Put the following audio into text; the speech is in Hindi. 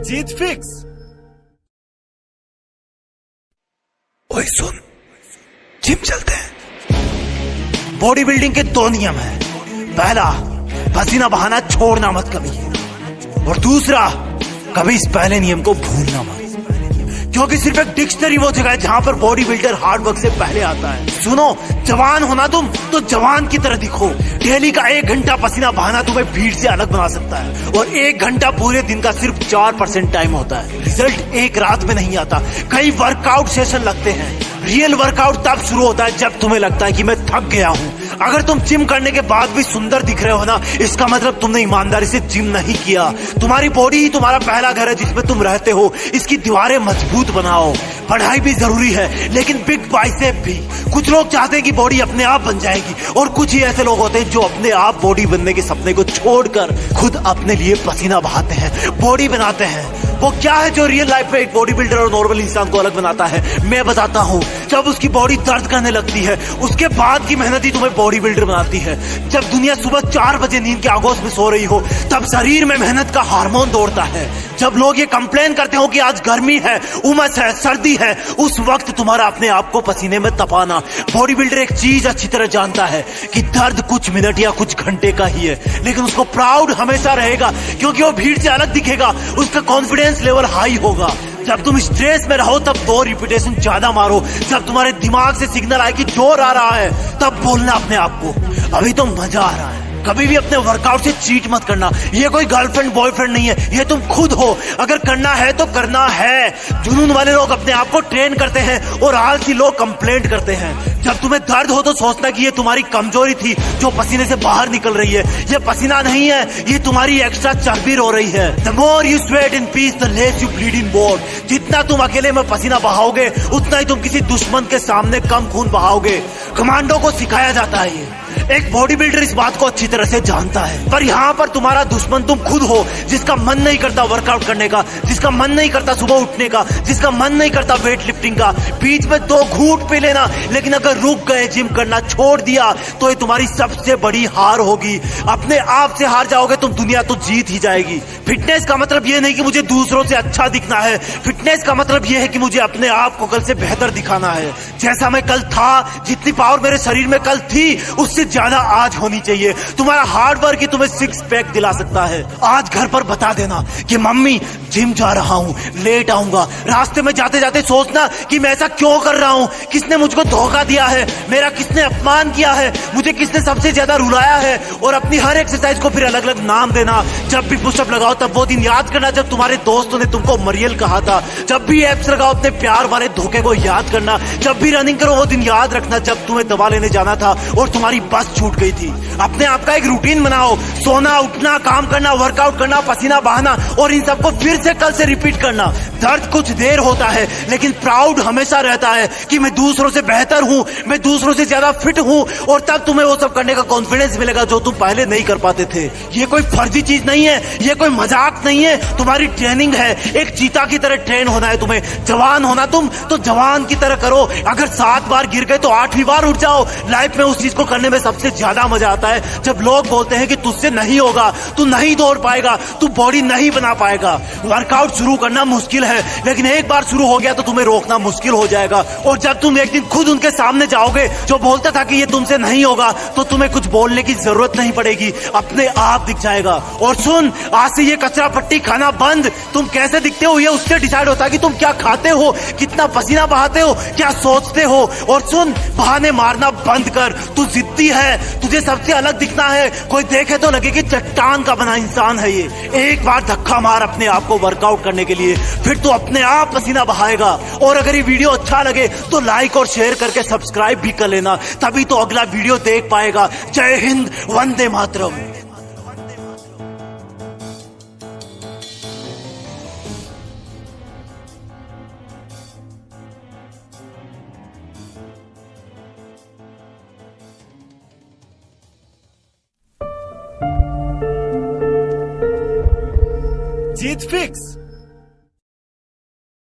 जीत फिक्स। ओए सुन, जिम चलते हैं। बॉडी बिल्डिंग के दो नियम हैं। पहला, पसीना बहाना छोड़ना मत कभी, और दूसरा, कभी इस पहले नियम को भूलना मत, क्योंकि सिर्फ एक डिक्शनरी वो जगह है जहां पर बॉडी बिल्डर हार्ड वर्क से पहले आता है। सुनो, जवान होना तुम तो जवान की तरह दिखो। डेली का 1 घंटा पसीना बहाना तुम्हें भीड़ से अलग बना सकता है, और 1 घंटा पूरे दिन का सिर्फ 4% टाइम होता है। रिजल्ट एक रात में नहीं आता, कई वर्कआउट सेशन लगते हैं। रियल वर्कआउट तब शुरू होता है जब तुम्हें लगता है कि मैं थक गया हूँ। अगर तुम जिम करने के बाद भी सुंदर दिख रहे हो ना, इसका मतलब तुमने ईमानदारी से जिम नहीं किया। तुम्हारी बॉडी ही तुम्हारा पहला घर है जिसमें तुम रहते हो। इसकी दीवारें मजबूत बनाओ। पढ़ाई भी जरूरी है, लेकिन बिग बाइसेप भी। कुछ लोग चाहते हैं कि बॉडी अपने आप बन जाएगी, और कुछ ही ऐसे लोग होते हैं जो अपने आप बॉडी बनने के सपने को छोड़कर खुद अपने लिए पसीना बहाते हैं, बॉडी बनाते हैं। वो क्या है जो रियल लाइफ में एक बॉडी बिल्डर और नॉर्मल इंसान को अलग बनाता है? मैं बताता हूँ। जब उसकी बॉडी दर्द करने लगती है, उसके बाद की मेहनत ही तुम्हें बॉडी बिल्डर बनाती है। जब दुनिया सुबह 4 बजे नींद के आगोश में सो रही हो, तब शरीर में मेहनत का हार्मोन दौड़ता है। जब लोग ये कंप्लेन करते हो कि आज गर्मी है, उमस है, सर्दी है, उस वक्त तुम्हारा अपने आप को पसीने में तपाना। बॉडी बिल्डर एक चीज अच्छी तरह जानता है कि दर्द कुछ मिनट या कुछ घंटे का ही है, लेकिन उसको प्राउड हमेशा रहेगा, क्योंकि वो भीड़ से अलग दिखेगा। उसका कॉन्फिडेंस लेवल हाई होगा। जब तुम स्ट्रेस में रहो तब 2 रिपीटेशन ज्यादा मारो। जब तुम्हारे दिमाग से सिग्नल आए कि जोर आ रहा है, तब बोलना अपने आप को, अभी तो मजा आ रहा है। कभी भी अपने वर्कआउट से चीट मत करना। ये कोई गर्लफ्रेंड बॉयफ्रेंड नहीं है, ये तुम खुद हो। अगर करना है तो करना है। जुनून वाले लोग अपने आप को ट्रेन करते हैं, और आलसी लोग कंप्लेंट करते हैं। जब तुम्हें दर्द हो तो सोचना कि ये तुम्हारी कमजोरी थी जो पसीने से बाहर निकल रही है। ये पसीना नहीं है, ये तुम्हारी एक्स्ट्रा चर्बी रो रही है। The more you sweat in peace, the less you bleed in war. जितना तुम अकेले में पसीना बहाओगे, उतना ही तुम किसी दुश्मन के सामने कम खून बहाओगे। कमांडो को सिखाया जाता है ये। एक बॉडी बिल्डर इस बात को अच्छी तरह से जानता है, पर यहाँ पर तुम्हारा दुश्मन तुम खुद हो, जिसका मन नहीं करता वर्कआउट करने का, जिसका मन नहीं करता सुबह उठने का, जिसका मन नहीं करता वेट लिफ्टिंग का। बीच में 2 घूंट पी लेना, लेकिन अगर रुक गए, जिम करना छोड़ दिया, तो ये तुम्हारी सबसे बड़ी हार होगी। अपने आप से हार जाओगे तुम, दुनिया तो जीत ही जाएगी। फिटनेस का मतलब ये नहीं कि मुझे दूसरों से अच्छा दिखना है। फिटनेस का मतलब ये है कि मुझे अपने आप को कल से बेहतर दिखाना है। जैसा मैं कल था, जितनी पावर मेरे शरीर में कल थी, उससे ज्यादा आज होनी चाहिए। तुम्हारा हार्ड वर्क ही तुम्हें 6 पैक दिला सकता है। आज घर पर बता देना कि मम्मी जिम जा रहा हूँ, लेट आऊंगा। रास्ते में जाते जाते सोचना कि मैं ऐसा क्यों कर रहा हूँ, किसने मुझको धोखा दिया है, मेरा किसने अपमान किया है, मुझे किसने सबसे ज्यादा रुलाया है। और अपनी हर एक्सरसाइज को फिर अलग अलग नाम देना। जब भी पुशअप लगाओ तब वो दिन याद करना जब तुम्हारे दोस्तों ने तुमको मरियल कहा था। जब भी एप्स लगाओ अपने प्यार वाले धोखे को याद करना। जब भी रनिंग करो वो दिन याद रखना जब तुम्हें दवा लेने जाना था और तुम्हारी बस छूट गई थी। अपने आप का एक रूटीन बनाओ। सोना, उठना, काम करना, वर्कआउट करना, पसीना बहाना, और इन सबको फिर से कल से रिपीट करना। दर्द कुछ देर होता है, लेकिन प्राउड हमेशा रहता है कि मैं दूसरों से बेहतर हूँ, मैं दूसरों से ज्यादा फिट हूँ। और तब तुम्हें वो सब करने का कॉन्फिडेंस मिलेगा जो तुम पहले नहीं कर पाते थे। ये कोई फर्जी चीज नहीं है, ये कोई मजाक नहीं है, तुम्हारी ट्रेनिंग है। एक चीता की तरह ट्रेन होना है तुम्हें। जवान होना तुम तो जवान की तरह करो। अगर 7 बार गिर गए तो 8वीं बार उठ जाओ। लाइफ में उस चीज को करने में सबसे ज्यादा मजा आता है जब लोग बोलते हैं कि तुझसे नहीं होगा, तू नहीं दौड़ पाएगा, तू बॉडी नहीं बना पाएगा। वर्कआउट शुरू करना मुश्किल है, लेकिन एक बार शुरू हो गया तो तुम्हें रोकना मुश्किल हो जाएगा। और जब तुम एक दिन खुद उनके सामने जाओगे जो बोलता था कि ये तुमसे नहीं होगा, तो तुम्हें कुछ बोलने की जरूरत नहीं पड़ेगी, अपने आप दिख जाएगा। और सुन, आज से ये कचरा पट्टी खाना बंद। तुम कैसे दिखते हो ये उससे डिसाइड होता है कि तुम क्या खाते हो, कितना पसीना बहाते हो, क्या सोचते हो। और सुन, बहाने मारना बंद कर। तू जिद्दी है, तुझे सबसे अलग दिखना है। कोई देखे तो लगे कि चट्टान का बना इंसान है ये। एक बार धक्का मार अपने आप को वर्कआउट करने के लिए, फिर तू अपने आप पसीना बहाएगा। और अगर ये वीडियो अच्छा लगे तो लाइक और शेयर करके सब्सक्राइब भी कर लेना, तभी तो अगला वीडियो देख पाएगा। जय हिंद, वंदे मातरम। जीत फिक्स।